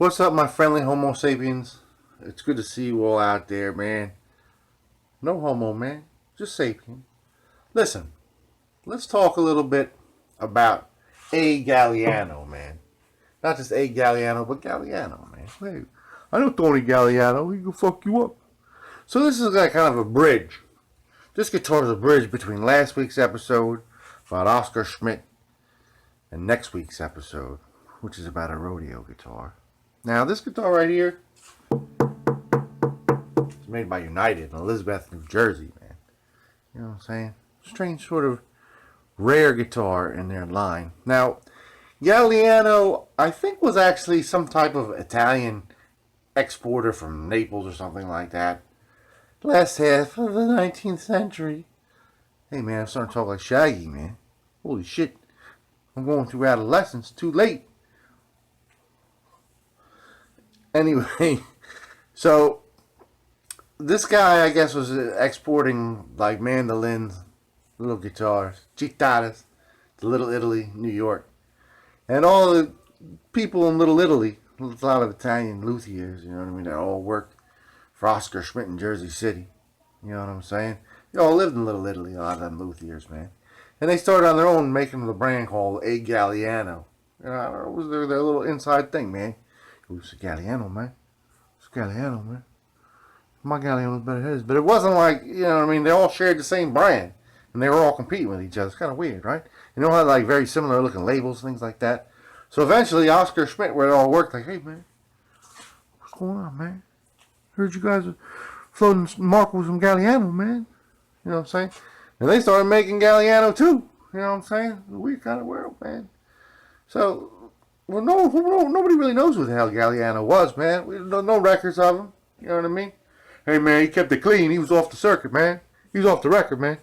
What's up, my friendly Homo sapiens? It's good to see you all out there, man. No homo, man. Just sapien. Listen, let's talk a little bit about A. Galiano, man. Not just A. Galiano, but Galiano, man. Hey, I know Tony Galiano. He can fuck you up. So this is like kind of a bridge. This guitar is a bridge between last week's episode about Oscar Schmidt and next week's episode, which is about a rodeo guitar. Now, this guitar right here is made by United in Elizabeth, New Jersey, man. You know what I'm saying? Strange sort of rare guitar in their line. Now, Galiano, I think, was actually some type of Italian exporter from Naples or something like that. Last half of the 19th century. Hey, man, I'm starting to talk like Shaggy, man. Holy shit. I'm going through adolescence. Too late. Anyway, so this guy, I guess, was exporting like mandolins, little guitars, chitarras, to Little Italy, New York. And all the people in Little Italy, a lot of Italian luthiers, you know what I mean, that all worked for Oscar Schmidt in Jersey City. You know what I'm saying? They all lived in Little Italy, a lot of them luthiers, man. And they started on their own making the brand called A. Galiano. You know, it was their little inside thing, man. It was a Galiano, man. It's a Galiano, man. My Galiano was better than his. But it wasn't like, you know what I mean, they all shared the same brand. And they were all competing with each other. It's kind of weird, right? You know how like very similar looking labels, things like that. So eventually Oscar Schmidt, where it all worked, like, hey, man, what's going on, man? Heard you guys are floating Mark with some Galiano, man. You know what I'm saying? And they started making Galiano too. You know what I'm saying? It's a weird kind of world, man. So, well, nobody really knows who the hell Galiano was, man. We no records of him. You know what I mean? Hey, man, he kept it clean. He was off the circuit, man. He was off the record, man.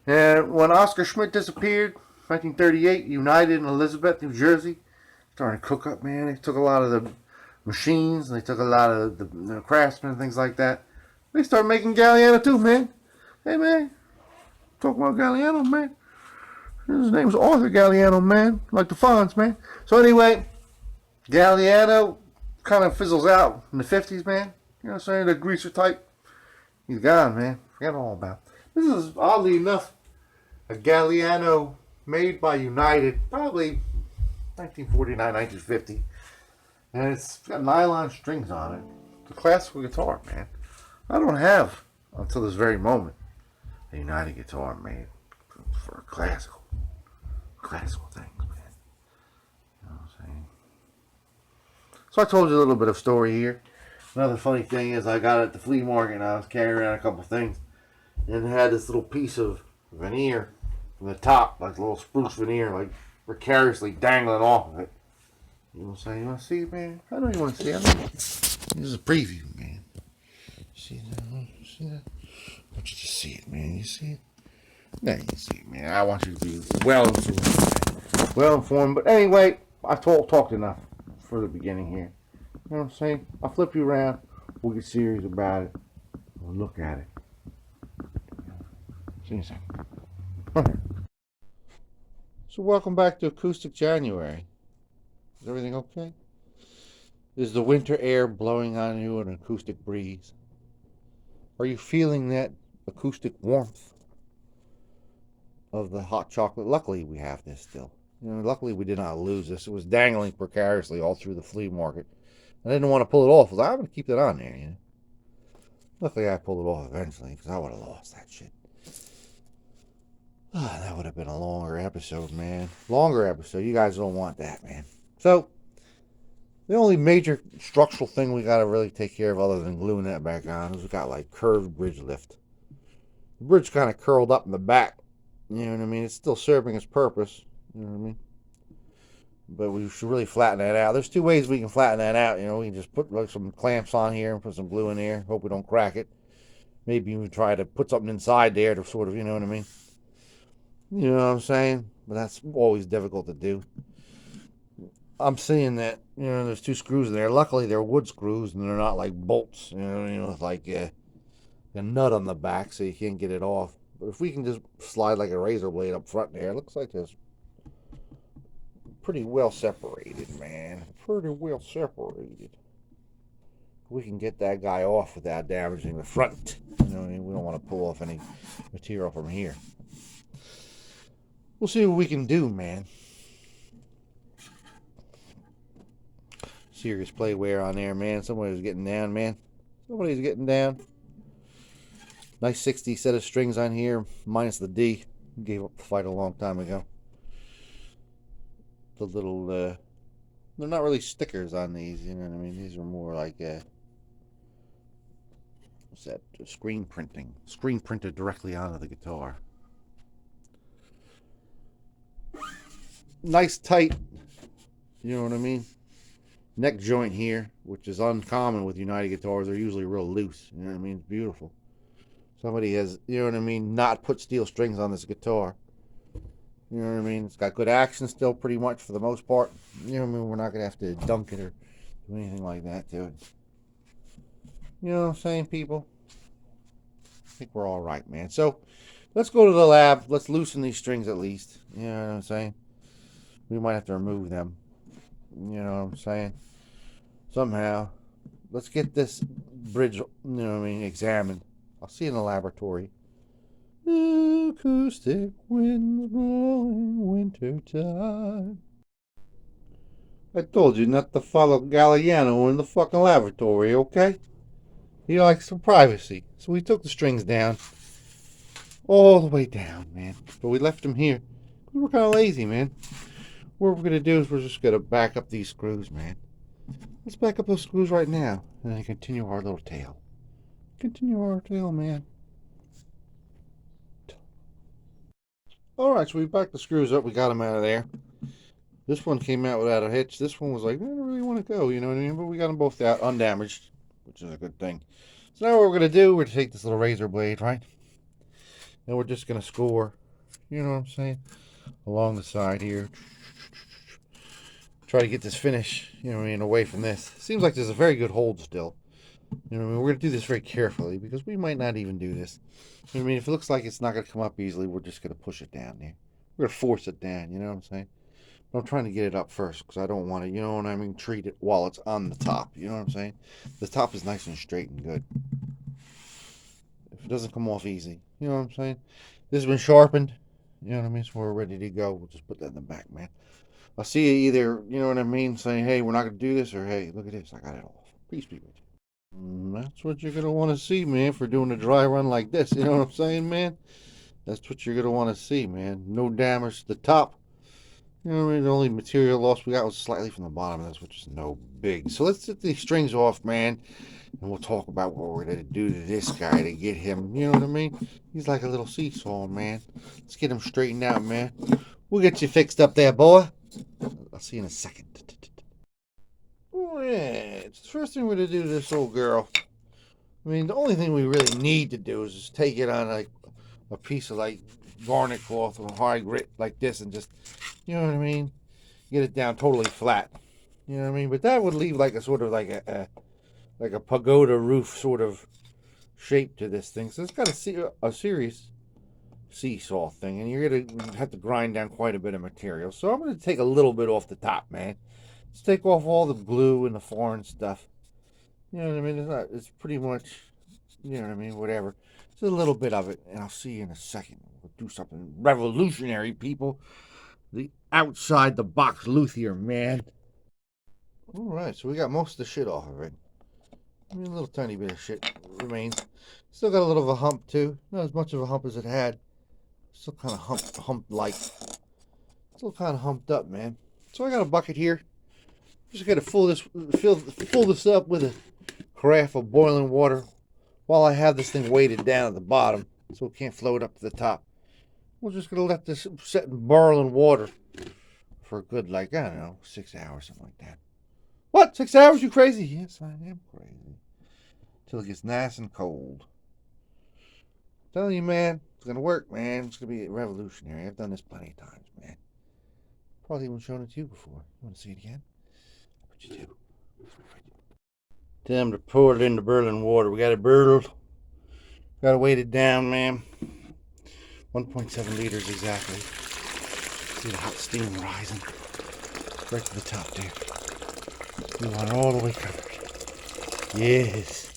And when Oscar Schmidt disappeared, 1938, United in Elizabeth, New Jersey, started to cook up, man. They took a lot of the machines, and they took a lot of the craftsmen and things like that. They started making Galiano too, man. Hey, man, talk about Galiano, man. His name was Arthur Galiano, man. Like the Fonz, man. So anyway, Galiano kind of fizzles out in the 50s, man. You know what I'm saying? The greaser type. He's gone, man. Forget all about it. This is, oddly enough, a Galiano made by United, probably 1949, 1950. And it's got nylon strings on it. It's a classical guitar, man. I don't have, until this very moment, a United guitar made for classical things, man. You know what I'm saying? So I told you a little bit of story here. Another funny thing is I got it at the flea market and I was carrying around a couple things. And it had this little piece of veneer from the top, like a little spruce veneer, like precariously dangling off of it. You know what I'm saying? You want to see it, man? I know you want to see it. This is a preview, man. See that? See that? I want you to see it, man. You see it? No, you see it, man. I want you to be well informed, man. Well informed. But anyway, I talked enough for the beginning here. You know what I'm saying? I'll flip you around. We'll get serious about it. We'll look at it. See you in a second. So welcome back to Acoustic January. Is everything okay? Is the winter air blowing on you an acoustic breeze? Are you feeling that acoustic warmth of the hot chocolate? Luckily, we have this still. You know, luckily, we did not lose this. It was dangling precariously all through the flea market. I didn't want to pull it off. I was like, I'm going to keep that on there, you know. Luckily, I pulled it off eventually because I would have lost that shit. Oh, that would have been a longer episode, man. Longer episode. You guys don't want that, man. So, the only major structural thing we got to really take care of other than gluing that back on is we got like curved bridge lift. The bridge kind of curled up in the back. You know what I mean? It's still serving its purpose. You know what I mean? But we should really flatten that out. There's two ways we can flatten that out. You know, we can just put like some clamps on here and put some glue in there. Hope we don't crack it. Maybe even try to put something inside there to sort of, you know what I mean? You know what I'm saying? But that's always difficult to do. I'm seeing that, you know, there's two screws in there. Luckily, they're wood screws and they're not like bolts. You know, with like a nut on the back so you can't get it off. But if we can just slide like a razor blade up front there, it looks like there's pretty well separated, man. Pretty well separated. We can get that guy off without damaging the front. You know what I mean? We don't want to pull off any material from here. We'll see what we can do, man. Serious play wear on there, man. Somebody's getting down, man. Somebody's getting down. Nice 60 set of strings on here, minus the D. Gave up the fight a long time ago. The little, they're not really stickers on these, you know what I mean? These are more like, what's that? Screen printing. Screen printed directly onto the guitar. Nice tight, you know what I mean? Neck joint here, which is uncommon with United guitars. They're usually real loose, you know what I mean? It's beautiful. Somebody has, you know what I mean, not put steel strings on this guitar. You know what I mean? It's got good action still pretty much for the most part. You know what I mean? We're not going to have to dunk it or do anything like that to it. You know what I'm saying, people? I think we're all right, man. So, let's go to the lab. Let's loosen these strings at least. You know what I'm saying? We might have to remove them. You know what I'm saying? Somehow. Let's get this bridge, you know what I mean, examined. I'll see you in the laboratory. Acoustic winds blowing winter time. I told you not to follow Galiano in the fucking laboratory, okay? He likes some privacy. So we took the strings down. All the way down, man. But we left them here. We were kind of lazy, man. What we're going to do is we're just going to back up these screws, man. Let's back up those screws right now. And then continue our little tale. Continue our tale, man. Alright, so we backed the screws up. We got them out of there. This one came out without a hitch. This one was like, I don't really want to go, you know what I mean? But we got them both out undamaged, which is a good thing. So now what we're going to do, we're going to take this little razor blade, right? And we're just going to score, you know what I'm saying, along the side here. Try to get this finish, you know what I mean, away from this. Seems like there's a very good hold still. You know what I mean? We're going to do this very carefully because we might not even do this. You know what I mean? If it looks like it's not going to come up easily, we're just going to push it down there. We're going to force it down, you know what I'm saying? But I'm trying to get it up first because I don't want to, you know what I mean, treat it while it's on the top. You know what I'm saying? The top is nice and straight and good. If it doesn't come off easy, you know what I'm saying? This has been sharpened. You know what I mean? So we're ready to go. We'll just put that in the back, man. I'll see you either, you know what I mean, saying, hey, we're not going to do this, or hey, look at this, I got it off. Peace be with you. That's what you're going to want to see, man, for doing a dry run like this. You know what I'm saying, man? That's what you're going to want to see, man. No damage to the top. You know what I mean? The only material loss we got was slightly from the bottom of this, which is no big. So let's get these strings off, man, and we'll talk about what we're going to do to this guy to get him, you know what I mean? He's like a little seesaw, man. Let's get him straightened out, man. We'll get you fixed up there, boy. I'll see you in a second. Alright, the first thing we're going to do to this old girl, I mean, the only thing we really need to do is just take it on like a piece of like garnet cloth or high grit like this and just, you know what I mean, get it down totally flat. You know what I mean? But that would leave like a sort of like a pagoda roof sort of shape to this thing. So it's got a serious seesaw thing, and you're gonna have to grind down quite a bit of material. So I'm gonna take a little bit off the top, man. Let's take off all the glue and the foreign stuff. You know what I mean? It's pretty much, you know what I mean, whatever. It's a little bit of it, and I'll see you in a second. We'll do something revolutionary, people. The outside the box luthier, man. Alright, so we got most of the shit off of it. I mean, a little tiny bit of shit remains. Still got a little of a hump too. Not as much of a hump as it had. Still kind of hump-like. Still kind of humped up, man. So I got a bucket here. Just got to fill this up with a carafe of boiling water while I have this thing weighted down at the bottom so it can't float up to the top. We're just going to let this set in boiling water for a good, like, I don't know, 6 hours, something like that. What? 6 hours? You crazy? Yes, I am crazy. Till it gets nice and cold. I'm telling you, man, it's going to work, man. It's going to be revolutionary. I've done this plenty of times, man. Probably even shown it to you before. You want to see it again? I bet you do. Time to pour it into boiling water. We got it boiled. Got to weight it down, man. 1.7 liters exactly. See the hot steam rising. Right to the top, dude. You want it all the way covered. Yes.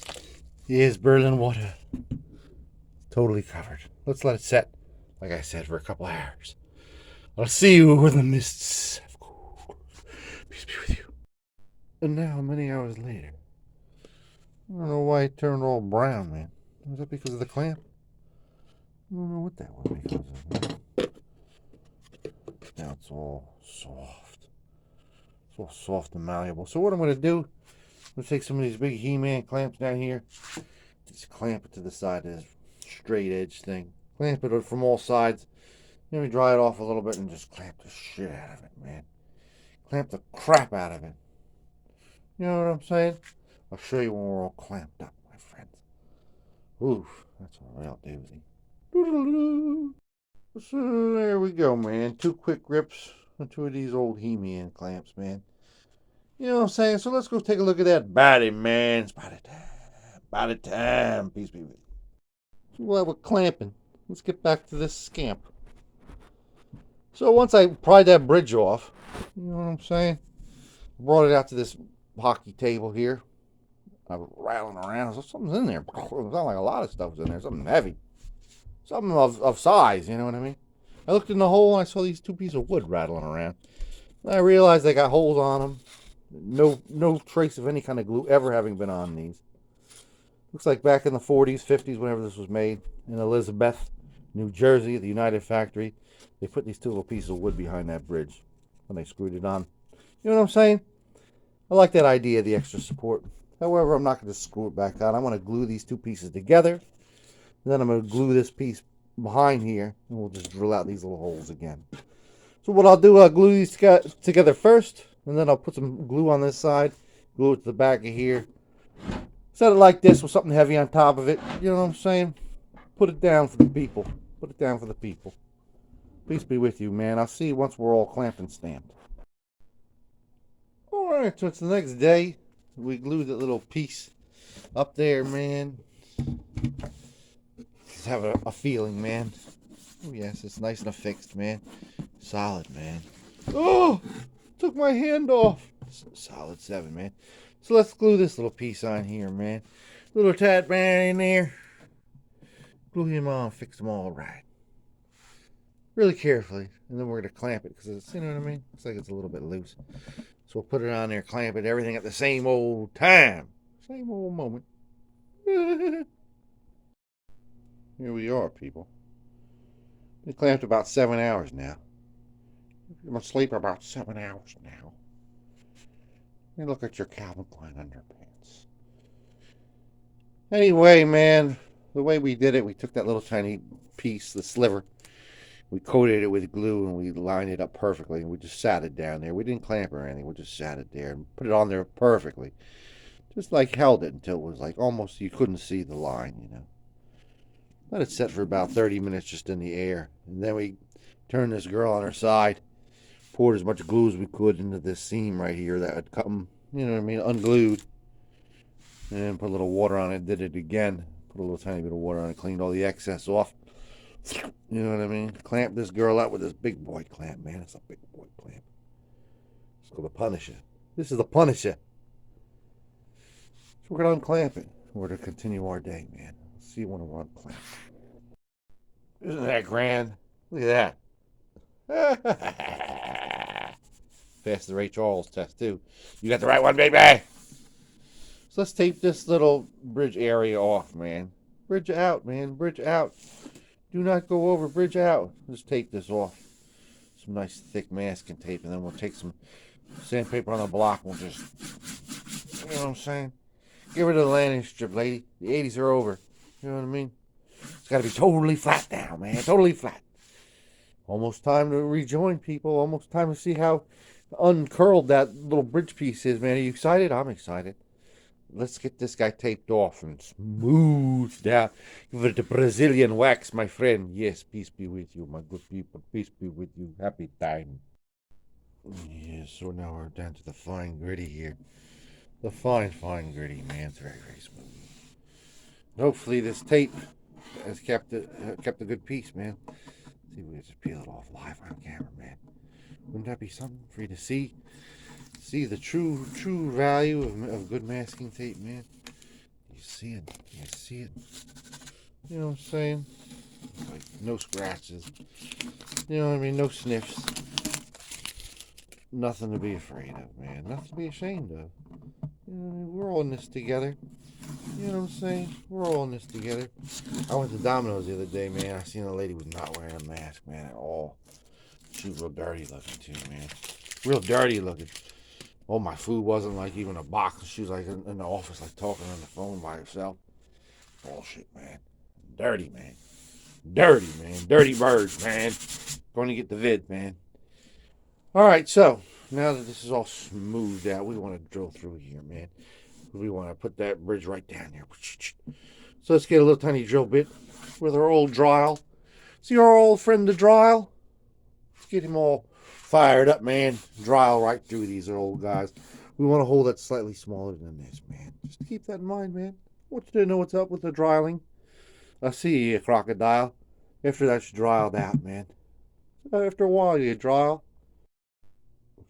Yes, Berlin water. Totally covered. Let's let it set, like I said, for a couple hours. I'll see you when the mists have cooled. Peace be with you. And now, many hours later, I don't know why it turned all brown, man. Was that because of the clamp? I don't know what that was because of. Now it's all soft. It's all soft and malleable. So what I'm going to do, I'm going to take some of these big He-Man clamps down here. Just clamp it to the side of this straight edge thing. Clamp it from all sides. Then we dry it off a little bit and just clamp the shit out of it, man. Clamp the crap out of it. You know what I'm saying? I'll show you when we're all clamped up, my friends. Oof, that's a real doozy. So there we go, man. 2 quick grips on 2 of these old He-Man clamps, man. You know what I'm saying? So let's go take a look at that body, man. It's body time. Body time. Peace be with you. Well, we're clamping. Let's get back to this scamp. So once I pried that bridge off, you know what I'm saying? Brought it out to this hockey table here. I was rattling around. So something's in there. It sounded like a lot of stuff was in there. Something heavy. Something of size, you know what I mean? I looked in the hole and I saw these 2 pieces of wood rattling around. I realized they got holes on them. No trace of any kind of glue ever having been on these. Looks like back in the 40s, 50s, whenever this was made, in Elizabeth, New Jersey, at the United Factory, they put these 2 little pieces of wood behind that bridge when they screwed it on. You know what I'm saying? I like that idea, the extra support. However, I'm not going to screw it back on. I want to glue these 2 pieces together. And then I'm going to glue this piece behind here, and we'll just drill out these little holes again. So what I'll do, I'll glue these together first, and then I'll put some glue on this side, glue it to the back of here. Set it like this with something heavy on top of it. You know what I'm saying? Put it down for the people. Put it down for the people. Peace be with you, man. I'll see you once we're all clamped and stamped. Alright, so it's the next day. We glued that little piece up there, man. Just have a feeling, man. Oh, yes, it's nice and affixed, man. Solid, man. Oh! Took my hand off. Solid 7, man. So let's glue this little piece on here, man. Little tad man in there. Glue him on, fix them all right. Really carefully. And then we're going to clamp it because it's, you know what I mean? Looks like it's a little bit loose. So we'll put it on there, clamp it, everything at the same old time. Same old moment. Here we are, people. Been clamped about 7 hours now. I'm going to sleep about 7 hours now. And look at your Calvin Klein underpants. Anyway, man, the way we did it, we took that little tiny piece, the sliver, we coated it with glue and we lined it up perfectly, and we just sat it down there. We didn't clamp or anything, we just sat it there and put it on there perfectly. Just like held it until it was like almost you couldn't see the line, you know. Let it set for about 30 minutes just in the air. And then we turned this girl on her side, poured as much glue as we could into this seam right here that had come, you know what I mean, unglued. And put a little water on it, did it again. Put a little tiny bit of water on it, cleaned all the excess off. You know what I mean? Clamp this girl out with this big boy clamp, man. It's a big boy clamp. It's called a Punisher. This is the Punisher. So we're going to unclamp it. We're going to continue our day, man. See you when we're unclamped. Isn't that grand? Look at that. Passed the Ray Charles test, too. You got the right one, baby. So let's tape this little bridge area off, man. Bridge out, man. Bridge out. Do not go over. Bridge out. Just tape this off. Some nice thick masking tape, and then we'll take some sandpaper on the block. We'll just, you know what I'm saying? Get rid of the landing strip, lady. The 80s are over. You know what I mean? It's got to be totally flat now, man. Totally flat. Almost time to rejoin, people. Almost time to see how uncurled that little bridge piece is, man. Are you excited? I'm excited. Let's get this guy taped off and smoothed out. Give it the Brazilian wax, my friend. Yes, peace be with you, my good people. Peace be with you. Happy time. Yes, so now we're down to the fine gritty here. The fine gritty, man. It's very, very smooth. Hopefully this tape has kept a good piece, man. See if we can just peel it off live on camera, man. Wouldn't that be something for you to see? See the true value of good masking tape, man. You see it. You see it. You know what I'm saying? Like no scratches. You know what I mean? No sniffs. Nothing to be afraid of, man. Nothing to be ashamed of. You know what I mean? We're all in this together. You know what I'm saying? We're all in this together. I went to Domino's the other day, man. I seen a lady was not wearing a mask, man, at all. She was real dirty looking too, man. Real dirty looking. Oh, my food wasn't like even a box. She was like in the office, like talking on the phone by herself. Bullshit, man. Dirty, man. Dirty, man. Dirty birds, man. Going to get the vid, man. All right, so now that this is all smoothed out, we want to drill through here, man. We want to put that bridge right down there. So let's get a little tiny drill bit with our old dryle. See our old friend the dryle? Let's get him all fired up, man. Dryle right through these old guys. We want to hold it slightly smaller than this, man. Just keep that in mind, man. I want you to know what's up with the dryling. I see you, crocodile. After that's dryled out, man. After a while, you dryle.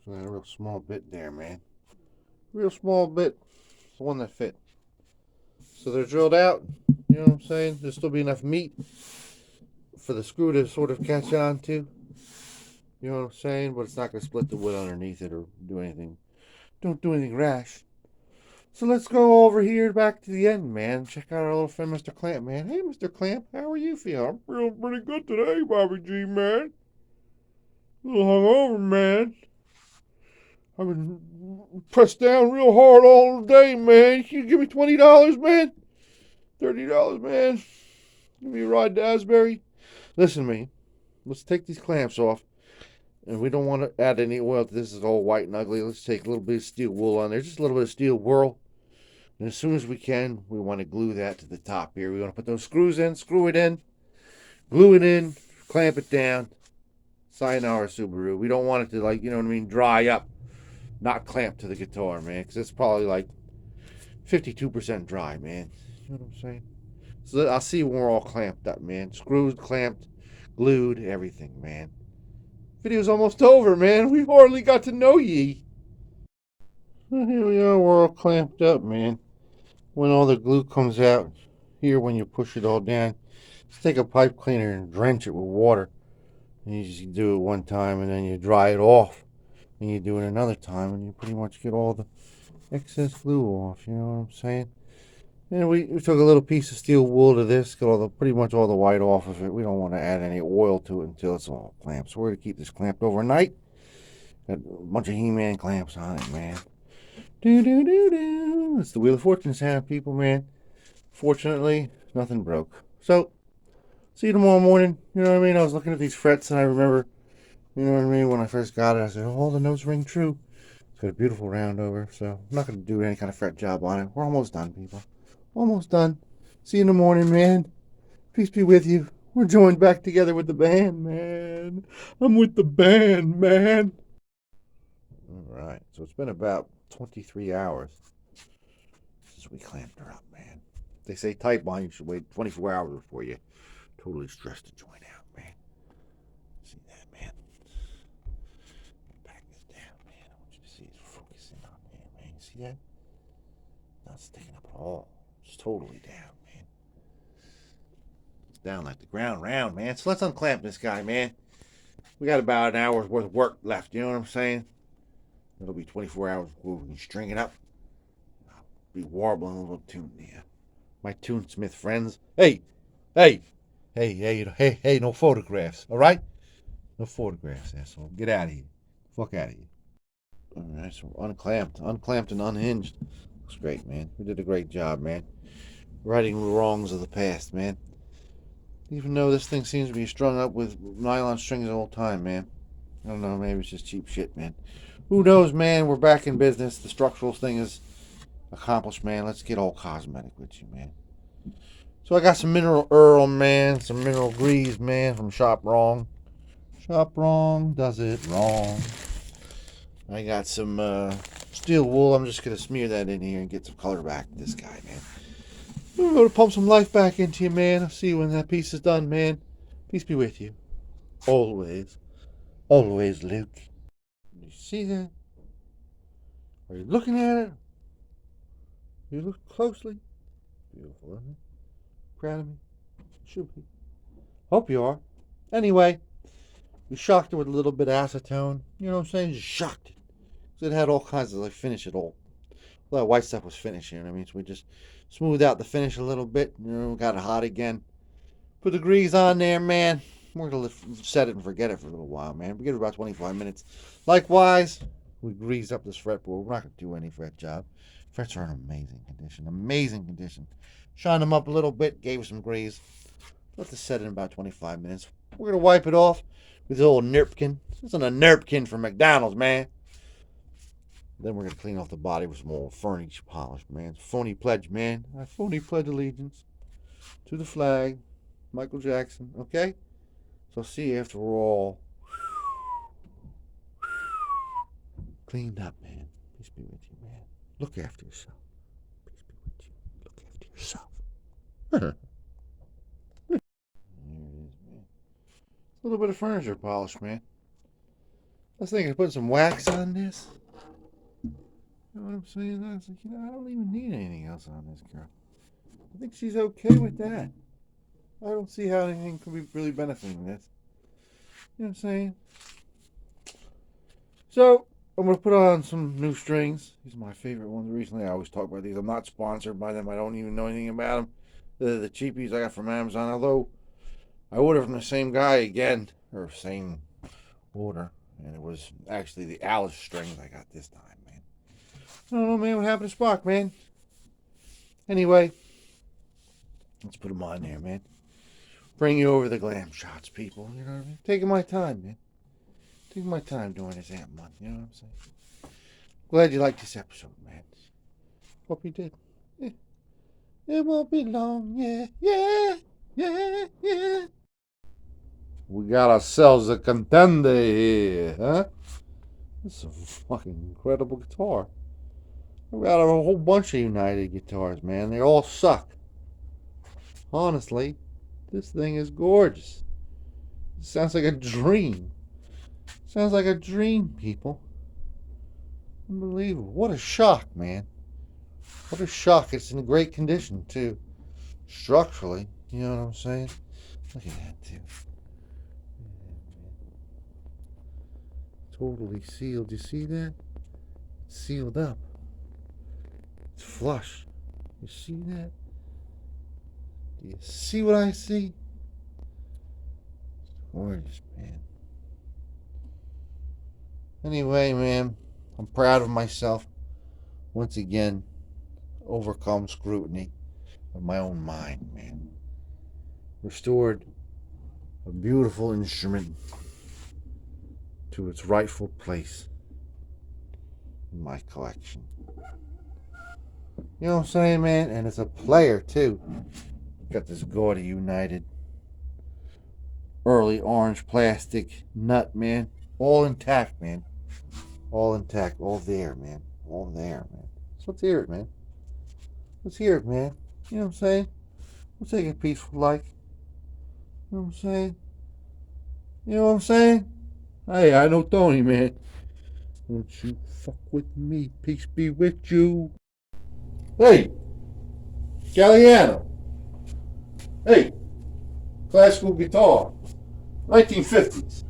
A real small bit there, man. Real small bit. It's the one that fit. So they're drilled out. You know what I'm saying? There'll still be enough meat for the screw to sort of catch on to. You know what I'm saying? But it's not going to split the wood underneath it or do anything. Don't do anything rash. So let's go over here back to the end, man. Check out our little friend, Mr. Clamp, man. Hey, Mr. Clamp, how are you feeling? I'm feeling pretty good today, Bobby G, man. A little hungover, man. I've been pressed down real hard all day, man. Can you give me $20, man? $30, man. Give me a ride to Asbury. Listen to me. Let's take these clamps off. And we don't want to add any oil to this. It's all white and ugly. Let's take a little bit of steel wool on there. Just a little bit of steel whirl. And as soon as we can, we want to glue that to the top here. We want to put those screws in, screw it in, glue it in, clamp it down. Sayonara Subaru. We don't want it to, like, you know what I mean, dry up. Not clamped to the guitar, man, because it's probably like 52% dry, man. You know what I'm saying? So I'll see when we're all clamped up, man. Screwed, clamped, glued, everything, man. Video's almost over, man. We hardly got to know ye. So here we are, we're all clamped up, man. When all the glue comes out, here when you push it all down, just take a pipe cleaner and drench it with water. And you just do it one time and then you dry it off. And you do it another time and you pretty much get all the excess glue off, you know what I'm saying? And we took a little piece of steel wool to this, got all the pretty much all the white off of it. We don't want to add any oil to it until it's all clamped. So we're gonna keep this clamped overnight. Got a bunch of He-Man clamps on it, man. Do do do do. It's the Wheel of Fortune sound, people, man. Fortunately, nothing broke. So see you tomorrow morning. You know what I mean? I was looking at these frets and I remember, you know what I mean, when I first got it, I said, oh, the notes ring true. It's got a beautiful round over, so I'm not going to do any kind of fret job on it. We're almost done, people. Almost done. See you in the morning, man. Peace be with you. We're joined back together with the band, man. I'm with the band, man. All right, so it's been about 23 hours since we clamped her up, man. They say type on, you should wait 24 hours before you totally stressed to join out, man. See that, man? Back this down, man. I want you to see it focusing on there, man. You see that? Not sticking up at all. It's totally down, man. It's down like the ground round, man. So let's unclamp this guy, man. We got about an hour's worth of work left, you know what I'm saying? It'll be 24 hours before we can string it up. I'll be warbling a little tune there. My tunesmith friends. Hey, no photographs, all right? No photographs, asshole. Get out of here. Fuck out of here. All right, so unclamped and unhinged. Looks great, man. We did a great job, man. Righting the wrongs of the past, man. Even though this thing seems to be strung up with nylon strings the whole time, man. I don't know, maybe it's just cheap shit, man. Who knows, man? We're back in business. The structural thing is accomplished, man. Let's get all cosmetic with you, man. So I got some mineral Earl, man. Some mineral grease, man, from Shop Wrong. Shop Wrong does it wrong. I got some steel wool. I'm just going to smear that in here and get some color back to this guy, man. I'm going to pump some life back into you, man. I'll see you when that piece is done, man. Peace be with you. Always. Always, Luke. See that? Are you looking at it? You look closely. Beautiful, isn't it? Proud of me? Should be. Hope you are. Anyway, we shocked it with a little bit of acetone. You know what I'm saying? Just shocked it. Because it had all kinds of, like, finish it all. All that white stuff was finished, you know what I mean? So we just smoothed out the finish a little bit. You know, got it hot again. Put the grease on there, man. We're going to set it and forget it for a little while, man. We give it about 25 minutes. Likewise, we greased up this fretboard. We're not going to do any fret job. Frets are in amazing condition. Amazing condition. Shined them up a little bit. Gave it some grease. Let this set in about 25 minutes. We're going to wipe it off with a little napkin. This isn't a napkin from McDonald's, man. Then we're going to clean off the body with some old furniture polish, man. Phony pledge, man. I phony pledge allegiance to the flag. Michael Jackson, okay? So see you after we're all cleaned up, man. Peace be with you, man. Look after yourself. Peace be with you. Look after yourself. There it is, man. A little bit of furniture polish, man. I was thinking of putting some wax on this. You know what I'm saying? I was like, you know, I don't even need anything else on this girl. I think she's okay with that. I don't see how anything could be really benefiting this. You know what I'm saying? So, I'm going to put on some new strings. These are my favorite ones recently. I always talk about these. I'm not sponsored by them. I don't even know anything about them. They're the cheapies I got from Amazon. Although, I ordered from the same guy again. Or same order. And it was actually the Alice strings I got this time, man. I don't know, man. What happened to Spock, man? Anyway, let's put them on there, man. Bring you over the glam shots, people. You know what I mean? Taking my time, man. Taking my time doing this amp month. You know what I'm saying? Glad you liked this episode, man. Hope you did. Yeah. It won't be long. Yeah, yeah, yeah, yeah. We got ourselves a contender here, huh? This is a fucking incredible guitar. We got a whole bunch of United guitars, man. They all suck. Honestly. This thing is gorgeous. It sounds like a dream. Sounds like a dream, people. Unbelievable. What a shock, man. What a shock. It's in great condition, too. Structurally. You know what I'm saying? Look at that, too. Totally sealed. You see that? It's sealed up. It's flush. You see that? Do you see what I see? Gorgeous, man. Anyway, man, I'm proud of myself. Once again, overcome scrutiny of my own mind, man. Restored a beautiful instrument to its rightful place in my collection. You know what I'm saying, man? And it's a player, too. Got this gaudy United early orange plastic nut, man. All intact, man. All intact. All there, man. All there, man. So let's hear it, man. Let's hear it, man. You know what I'm saying? We'll take it peaceful like. You know what I'm saying? You know what I'm saying? Hey, I know Tony, man. Don't you fuck with me. Peace be with you. Hey, Galiano. Hey, classical guitar, 1950s.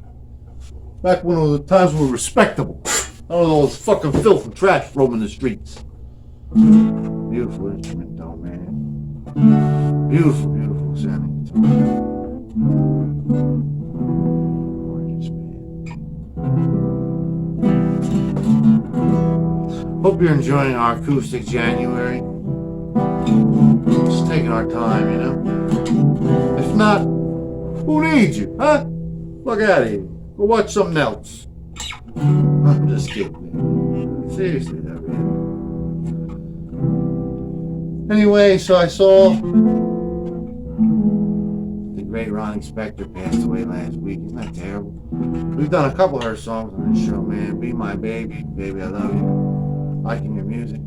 Back when all the times were respectable. None of those fucking filth and trash roaming the streets. Beautiful instrument, though, man. Beautiful, beautiful sounding guitar. Gorgeous, man. Hope you're enjoying our Acoustic January. Just taking our time, you know. If not, who needs you, huh? Look out of here. Go watch something else. I'm just kidding, man. Seriously, though, man. Anyway, so I saw the great Ronnie Spector passed away last week. Isn't that terrible? We've done a couple of her songs on this show, man. Be My Baby, Baby I Love You. Liking Your Music.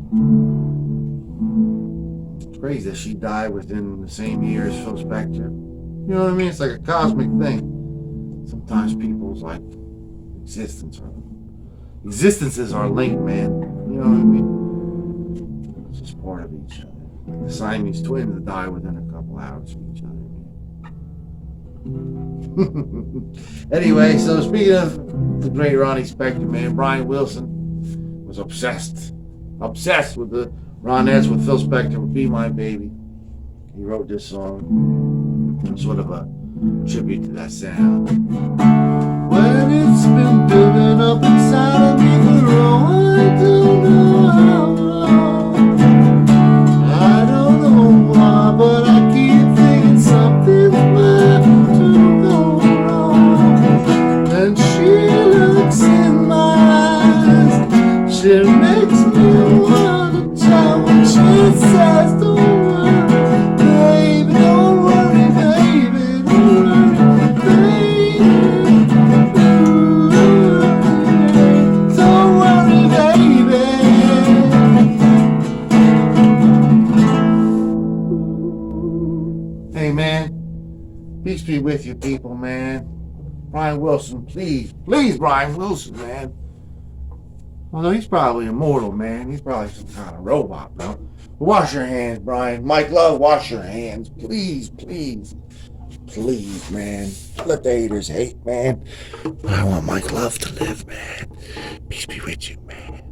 It's crazy that she died within the same year as Phil Spector. You know what I mean? It's like a cosmic thing. Sometimes people's like existence or existences are linked, man. You know what I mean? It's just part of each other. The Siamese twins die within a couple hours of each other. Anyway, so speaking of the great Ronnie Spector, man, Brian Wilson was obsessed with the Ronettes, with Phil Spector, with Be My Baby. He wrote this song, sort of a tribute to that sound. When it's been building up inside of me for all I don't know how long. I don't know why, but I keep thinking something's about to go wrong. And she looks in my eyes, she makes me want to tell when she says, don't worry, baby, don't worry, baby, don't worry, baby. Don't worry, baby. Hey, man, peace be with you people, man. Brian Wilson, please, Brian Wilson, man. Although he's probably immortal, man. He's probably some kind of robot, bro. But wash your hands, Brian. Mike Love, wash your hands. Please, man. Let the haters hate, man. But I want Mike Love to live, man. Peace be with you, man.